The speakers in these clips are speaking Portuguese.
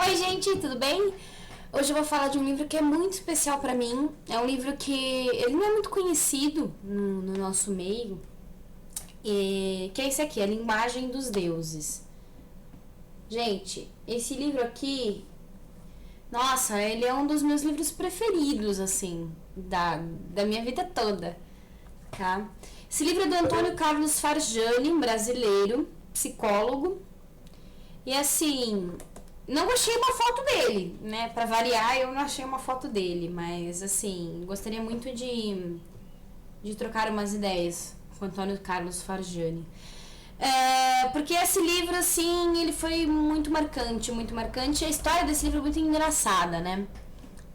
Oi, gente, tudo bem? Hoje eu vou falar de um livro que é muito especial pra mim. É um livro que ele não é muito conhecido no nosso meio, que é esse aqui, A Linguagem dos Deuses. Gente, esse livro aqui, nossa, ele é um dos meus livros preferidos, assim, da minha vida toda, tá? Esse livro é do Antônio Carlos Farjani, um brasileiro, psicólogo. E assim, não achei uma foto dele, né? Pra variar, eu não achei uma foto dele, mas assim, gostaria muito de trocar umas ideias com Antônio Carlos Farjani. Porque esse livro, assim, ele foi muito marcante, muito marcante. A história desse livro é muito engraçada, né?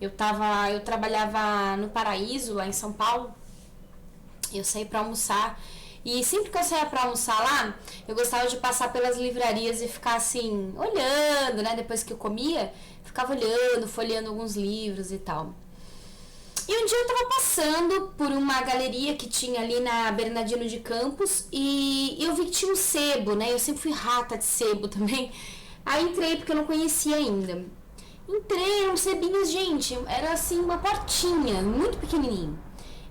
Eu trabalhava no Paraíso, lá em São Paulo. Eu saí pra almoçar. E sempre que eu saía pra almoçar lá, eu gostava de passar pelas livrarias e ficar assim, olhando, né? Depois que eu comia, ficava olhando, folheando alguns livros e tal. E um dia eu tava passando por uma galeria que tinha ali na Bernardino de Campos e eu vi que tinha um sebo, né? Eu sempre fui rata de sebo também. Aí entrei porque eu não conhecia ainda. Entrei, eram sebinhos, gente, era assim uma portinha, muito pequenininho.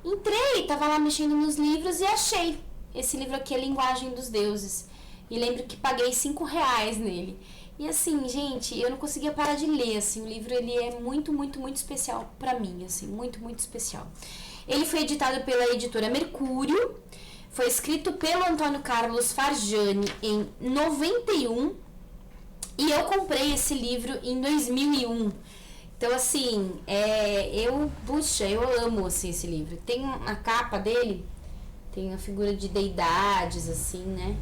Entrei, tava lá mexendo nos livros e achei esse livro aqui, A Linguagem dos Deuses. E lembro que paguei R$5 nele. E assim, gente, eu não conseguia parar de ler, assim, o livro ele é muito, muito, muito especial pra mim, assim, muito, muito especial. Ele foi editado pela editora Mercúrio, foi escrito pelo Antônio Carlos Farjani em 91 e eu comprei esse livro em 2001. Então, assim, eu amo, assim, esse livro. Tem a capa dele, tem a figura de deidades, assim, né?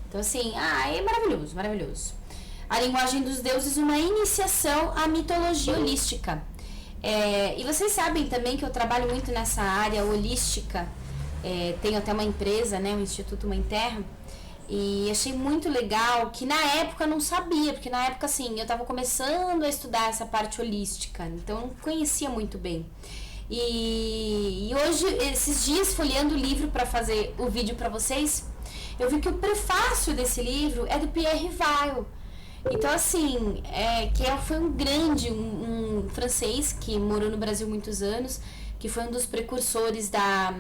Então, assim, é maravilhoso, maravilhoso. A Linguagem dos Deuses, uma iniciação à mitologia holística. E vocês sabem também que eu trabalho muito nessa área holística. Tenho até uma empresa, né, o Instituto Mãe Terra. E achei muito legal que na época eu não sabia, porque na época, assim, eu tava começando a estudar essa parte holística, então eu não conhecia muito bem. E hoje, esses dias, folheando o livro para fazer o vídeo para vocês, eu vi que o prefácio desse livro é do Pierre Weil. Então, assim, foi um francês que morou no Brasil muitos anos, que foi um dos precursores da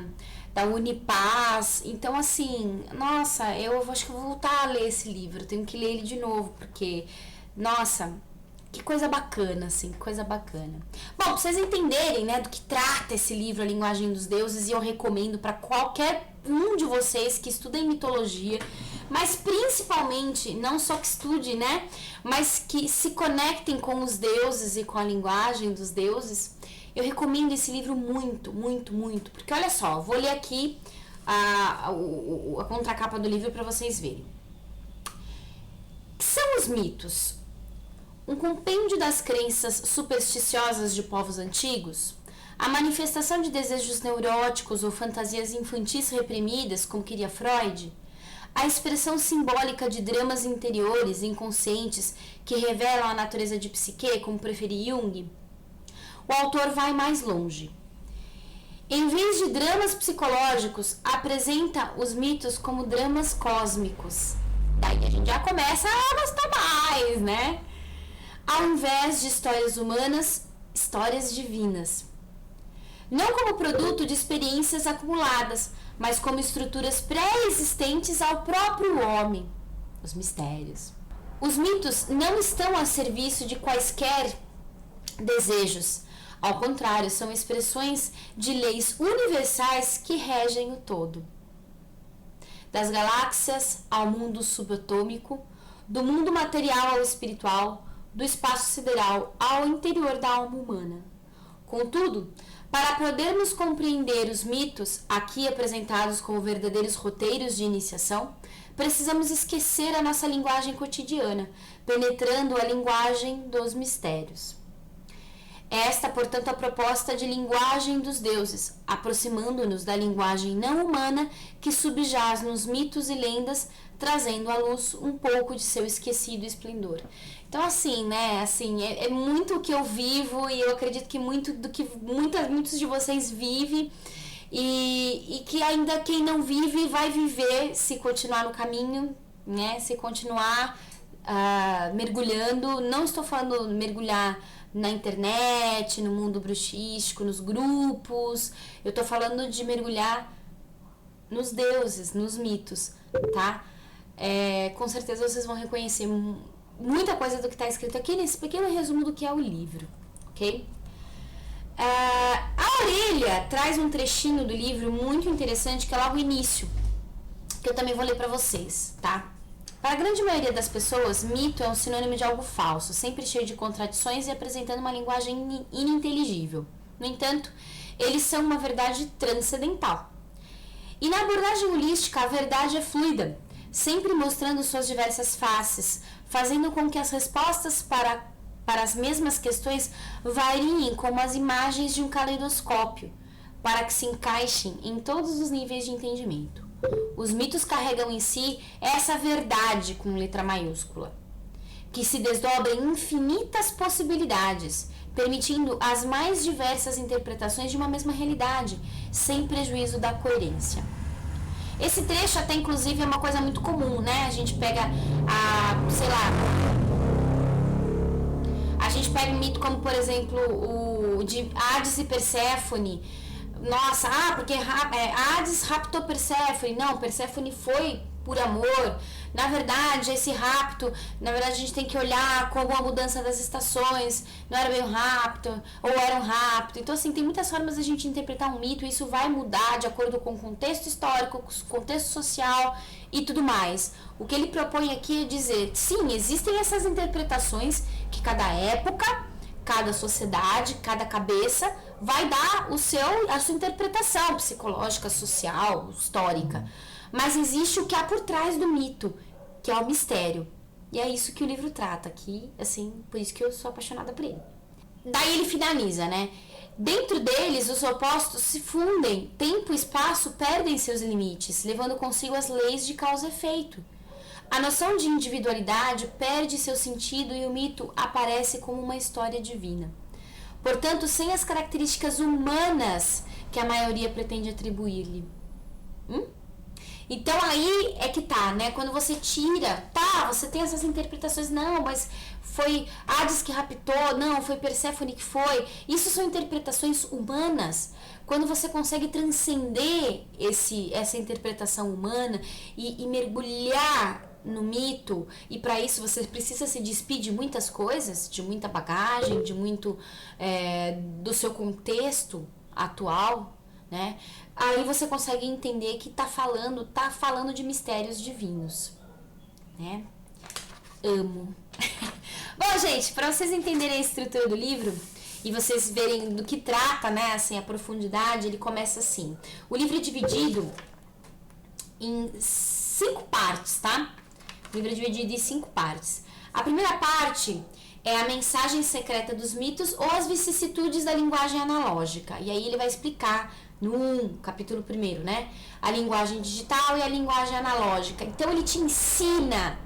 Unipaz. Então, assim, nossa, eu acho que eu vou voltar a ler esse livro, tenho que ler ele de novo, porque, nossa, que coisa bacana, assim, coisa bacana. Bom, pra vocês entenderem, né, do que trata esse livro, A Linguagem dos Deuses, e eu recomendo para qualquer um de vocês que estudem mitologia, mas principalmente, não só que estude, né, mas que se conectem com os deuses e com a linguagem dos deuses, eu recomendo esse livro muito, muito, muito, porque olha só, vou ler aqui a contracapa do livro para vocês verem. O que são os mitos? Um compêndio das crenças supersticiosas de povos antigos? A manifestação de desejos neuróticos ou fantasias infantis reprimidas, como queria Freud? A expressão simbólica de dramas interiores, inconscientes, que revelam a natureza de psique, como preferia Jung? O autor vai mais longe. Em vez de dramas psicológicos, apresenta os mitos como dramas cósmicos. Daí a gente já começa a gostar mais, né? Ao invés de histórias humanas, histórias divinas. Não como produto de experiências acumuladas, mas como estruturas pré-existentes ao próprio homem. Os mistérios. Os mitos não estão a serviço de quaisquer desejos. Ao contrário, são expressões de leis universais que regem o todo. Das galáxias ao mundo subatômico, do mundo material ao espiritual, do espaço sideral ao interior da alma humana. Contudo, para podermos compreender os mitos, aqui apresentados como verdadeiros roteiros de iniciação, precisamos esquecer a nossa linguagem cotidiana, penetrando a linguagem dos mistérios. Esta, portanto, a proposta de linguagem dos deuses, aproximando-nos da linguagem não humana que subjaz nos mitos e lendas, trazendo à luz um pouco de seu esquecido esplendor. Então, assim, né, assim, é muito o que eu vivo e eu acredito que muito do que muitos de vocês vivem e que ainda quem não vive vai viver se continuar no caminho, né, se continuar mergulhando, não estou falando mergulhar na internet, no mundo bruxístico, nos grupos, eu tô falando de mergulhar nos deuses, nos mitos, tá? Com certeza vocês vão reconhecer muita coisa do que está escrito aqui nesse pequeno resumo do que é o livro, ok? A Aurélia traz um trechinho do livro muito interessante, que é logo o início, que eu também vou ler para vocês, tá? Para a grande maioria das pessoas, mito é um sinônimo de algo falso, sempre cheio de contradições e apresentando uma linguagem ininteligível. No entanto, eles são uma verdade transcendental. E na abordagem holística, a verdade é fluida, sempre mostrando suas diversas faces, fazendo com que as respostas para as mesmas questões variem como as imagens de um caleidoscópio, para que se encaixem em todos os níveis de entendimento. Os mitos carregam em si essa verdade com letra maiúscula, que se desdobra em infinitas possibilidades, permitindo as mais diversas interpretações de uma mesma realidade, sem prejuízo da coerência. Esse trecho até inclusive é uma coisa muito comum, né? A gente pega a gente pega um mito como, por exemplo, o de Hades e Perséfone. Nossa, porque Hades raptou Perséfone. Não, Perséfone foi por amor. Na verdade, esse rapto, a gente tem que olhar como a mudança das estações. Não era bem um rapto, ou era um rapto. Então, assim, tem muitas formas de a gente interpretar um mito. E isso vai mudar de acordo com o contexto histórico, contexto social e tudo mais. O que ele propõe aqui é dizer, sim, existem essas interpretações que cada época, cada sociedade, cada cabeça vai dar a sua interpretação psicológica, social, histórica. Mas existe o que há por trás do mito, que é o mistério. E é isso que o livro trata aqui, assim, por isso que eu sou apaixonada por ele. Daí ele finaliza, né? Dentro deles, os opostos se fundem, tempo e espaço perdem seus limites, levando consigo as leis de causa e efeito. A noção de individualidade perde seu sentido e o mito aparece como uma história divina. Portanto, sem as características humanas que a maioria pretende atribuir-lhe. Então aí é que tá, né? Quando você tira, você tem essas interpretações, não, mas foi Hades que raptou, não, foi Perséfone que foi. Isso são interpretações humanas. Quando você consegue transcender essa interpretação humana e mergulhar no mito, e para isso você precisa se despir de muitas coisas, de muita bagagem, de muito do seu contexto atual, né? Aí você consegue entender que tá falando de mistérios divinos, né? Amo. Bom, gente, para vocês entenderem a estrutura do livro e vocês verem do que trata, né, assim, a profundidade, ele começa assim. O livro é dividido em 5 partes, tá? O livro é dividido em 5 partes. A primeira parte é a mensagem secreta dos mitos ou as vicissitudes da linguagem analógica. E aí ele vai explicar no capítulo 1º, né? A linguagem digital e a linguagem analógica. Então ele te ensina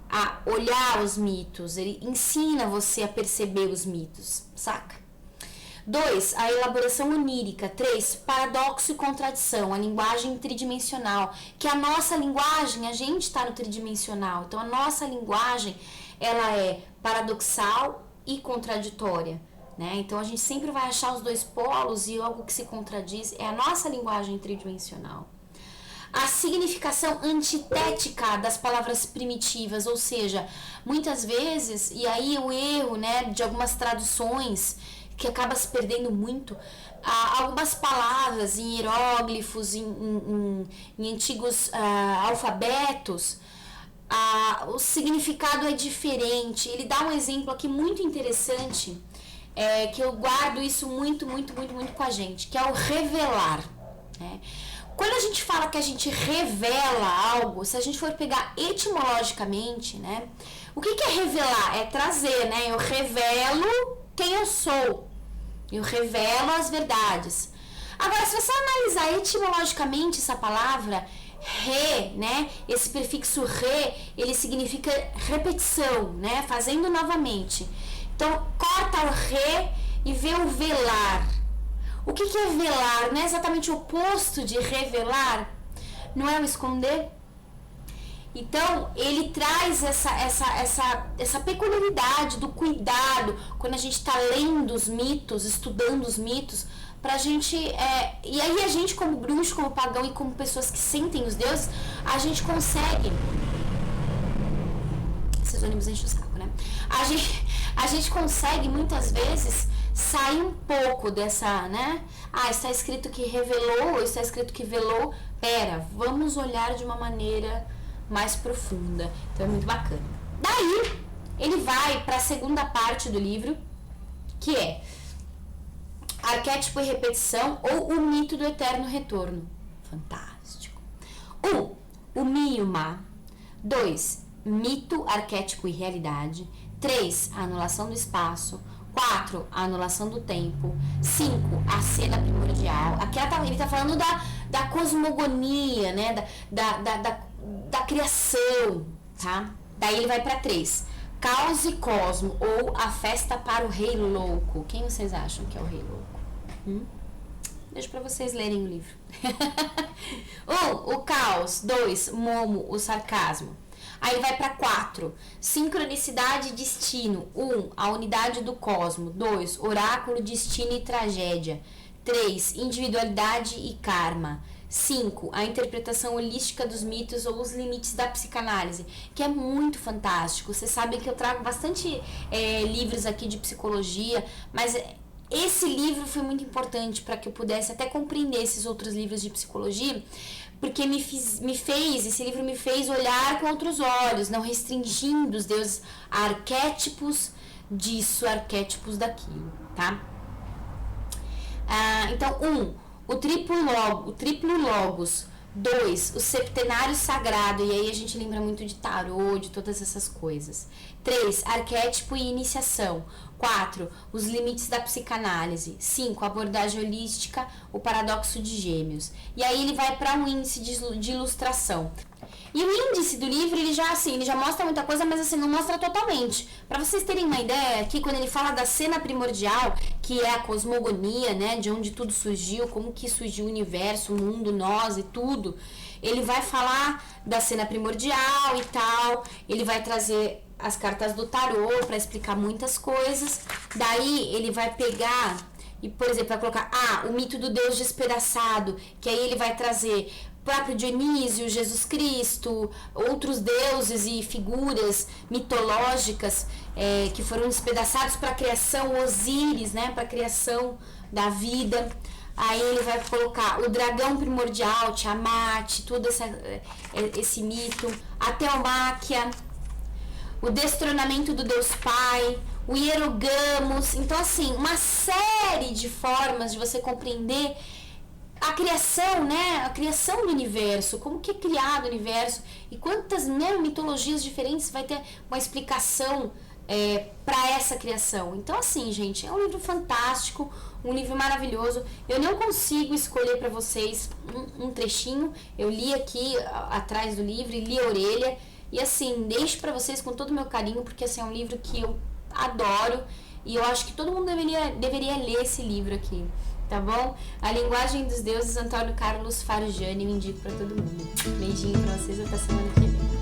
a olhar os mitos, ele ensina você a perceber os mitos, saca? 2, a elaboração onírica. 3, paradoxo e contradição, a linguagem tridimensional, que a nossa linguagem, a gente está no tridimensional, então a nossa linguagem, ela é paradoxal e contraditória, né? Então a gente sempre vai achar os dois polos e algo que se contradiz, é a nossa linguagem tridimensional. A significação antitética das palavras primitivas, ou seja, muitas vezes, e aí o erro, né, de algumas traduções, que acaba se perdendo muito, algumas palavras em hieróglifos, em antigos alfabetos, o significado é diferente. Ele dá um exemplo aqui muito interessante, que eu guardo isso muito com a gente, que é o revelar, né? Quando a gente fala que a gente revela algo, se a gente for pegar etimologicamente, né? O que é revelar? É trazer, né? Eu revelo quem eu sou. Eu revelo as verdades. Agora, se você analisar etimologicamente essa palavra, né? Esse prefixo ele significa repetição, né? Fazendo novamente. Então, corta o e vê o velar. O que é velar? Não é exatamente o oposto de revelar? Não é o esconder? Então, ele traz essa peculiaridade do cuidado quando a gente está lendo os mitos, estudando os mitos, pra gente. E aí a gente, como bruxo, como pagão e como pessoas que sentem os deuses, a gente consegue. Esses ônibus enchem o saco, né? A gente consegue muitas vezes sair um pouco dessa, né? Está escrito que revelou, ou está escrito que velou. Pera, vamos olhar de uma maneira mais profunda. Então é muito bacana. Daí, ele vai para a segunda parte do livro, que é arquétipo e repetição ou o mito do eterno retorno. Fantástico. 1. O Miyuma. 2. Mito, arquétipo e realidade. 3. A anulação do espaço. 4. A anulação do tempo. 5. A cena primordial. Aqui ele tá falando da cosmogonia, né? Da criação, tá? Daí ele vai para 3. Caos e Cosmo, ou A Festa para o Rei Louco. Quem vocês acham que é o Rei Louco? Deixa para vocês lerem o livro. 1. O caos. 2. Momo, o sarcasmo. Aí vai para 4. Sincronicidade e destino. 1. A unidade do cosmo. 2. Oráculo, destino e tragédia. 3. Individualidade e karma. 5. A interpretação holística dos mitos ou os limites da psicanálise, que é muito fantástico. Vocês sabem que eu trago bastante livros aqui de psicologia, mas esse livro foi muito importante para que eu pudesse até compreender esses outros livros de psicologia, porque esse livro me fez olhar com outros olhos, não restringindo os deuses a arquétipos disso, arquétipos daquilo, tá? Então, 1. O triplo logos. 2. O septenário sagrado. E aí a gente lembra muito de tarô, de todas essas coisas. 3. Arquétipo e iniciação. 4. Os limites da psicanálise. 5. Abordagem holística, o paradoxo de Gêmeos. E aí ele vai para um índice de ilustração. E o índice do livro, ele já mostra muita coisa, mas assim, não mostra totalmente. Para vocês terem uma ideia, aqui quando ele fala da cena primordial, que é a cosmogonia, né, de onde tudo surgiu, como que surgiu o universo, o mundo, nós e tudo, ele vai falar da cena primordial e tal, ele vai trazer as cartas do tarô para explicar muitas coisas. Daí ele vai pegar e, por exemplo, vai colocar o mito do Deus despedaçado, que aí ele vai trazer próprio Dionísio, Jesus Cristo, outros deuses e figuras mitológicas que foram despedaçados para a criação, Osíris, né, para a criação da vida. Aí ele vai colocar o dragão primordial, Tiamat, todo esse mito, a Teomáquia, o destronamento do Deus Pai, o Hierogamos. Então, assim, uma série de formas de você compreender a criação, né? A criação do universo, como que é criado o universo e quantas, né, mitologias diferentes vai ter uma explicação para essa criação. Então, assim, gente, é um livro fantástico, um livro maravilhoso. Eu não consigo escolher para vocês um trechinho. Eu li aqui atrás do livro e li a orelha. E assim, deixo para vocês com todo o meu carinho, porque assim, é um livro que eu adoro e eu acho que todo mundo deveria ler esse livro aqui, tá bom? A Linguagem dos Deuses, Antônio Carlos Farjani, eu indico para todo mundo. Beijinho para vocês, até semana que vem.